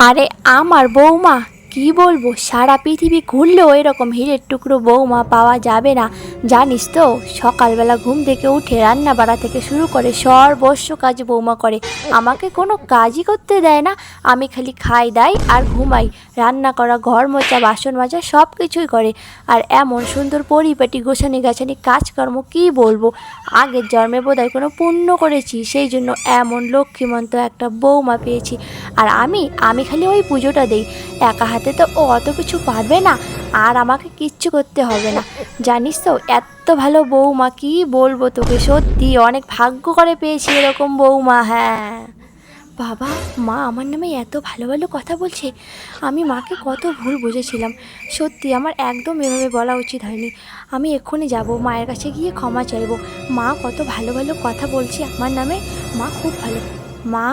আরে আমার বৌমা কি বলবো, সারা পৃথিবী ঘুরলেও এরকম হীরের টুকরো বৌমা পাওয়া যাবে না। জানিস তো, সকালবেলা ঘুম থেকে উঠে রান্না বাড়া থেকে শুরু করে সর্বস্ব কাজ বৌমা করে। আমাকে কোনো কাজই করতে দেয় না, আমি খালি খাই দাই আর ঘুমাই। রান্না করা, ঘর মোছা, বাসন মাজা সব কিছুই করে। আর এমন সুন্দর পরিপাটি গোছানি গাছানি কাজকর্ম কি বলবো। আগের জন্মে বোধহয় কোনো পুণ্য করেছি, সেই জন্য এমন লক্ষ্মীমন্ত একটা বৌমা পেয়েছি। আর আমি আমি খালি ওই পুজোটা দেই, একা হাতে তো ও অত কিছু পারবে না, আর আমাকে কিচ্ছু করতে হবে না। জানিস তো, এত ভালো বৌমা কি বলবো তোকে, সত্যি অনেক ভাগ্য করে পেয়েছি এরকম বৌমা। হ্যাঁ বাবা, মা আমার নামে এত ভালো ভালো কথা বলছে। আমি মাকে কত ভুল বুঝেছিলাম। সত্যি আমার একদম এভাবে বলা উচিত হয়নি। আমি এক্ষুনি যাব, মায়ের কাছে গিয়ে ক্ষমা চাইবো। মা কত ভালো ভালো কথা বলছে আমার নামে, মা খুব ভালো। মা,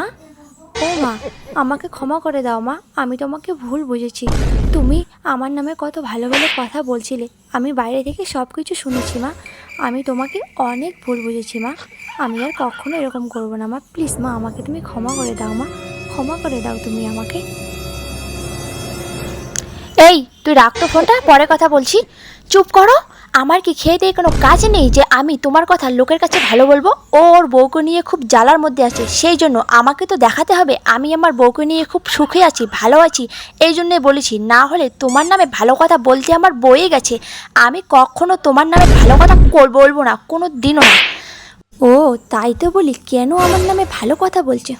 ও মা, আমাকে ক্ষমা করে দাও মা, আমি তোমাকে ভুল বুঝেছি। তুমি আমার নামে কত ভালো ভালো কথা বলছিলে, আমি বাইরে থেকে সব কিছু শুনেছি মা। আমি তোমাকে অনেক ভুল বুঝেছি মা, আমি আর কখনো এরকম করবো না মা। প্লিজ মা, আমাকে তুমি ক্ষমা করে দাও মা, ক্ষমা করে দাও তুমি আমাকে। এই তুই রাখ তো ফোনটা, পরে কথা বলছি। চুপ করো। আমার কি খেয়ে দিয়ে কোনো কাজ নেই যে আমি তোমার কথা লোকের কাছে ভালো বলবো? ওর বউকে নিয়ে খুব জ্বালার মধ্যে আছে, সেই জন্য আমাকে তো দেখাতে হবে আমি আমার বউকে নিয়ে খুব সুখে আছি, ভালো আছি। এই জন্যই বলেছি, না হলে তোমার নামে ভালো কথা বলতে আমার বয়ে গেছে। আমি কখনো তোমার নামে ভালো কথা বলবো না, কোনো দিনও না। ও, তাই তো বলি, কেন আমার নামে ভালো কথা বলছে।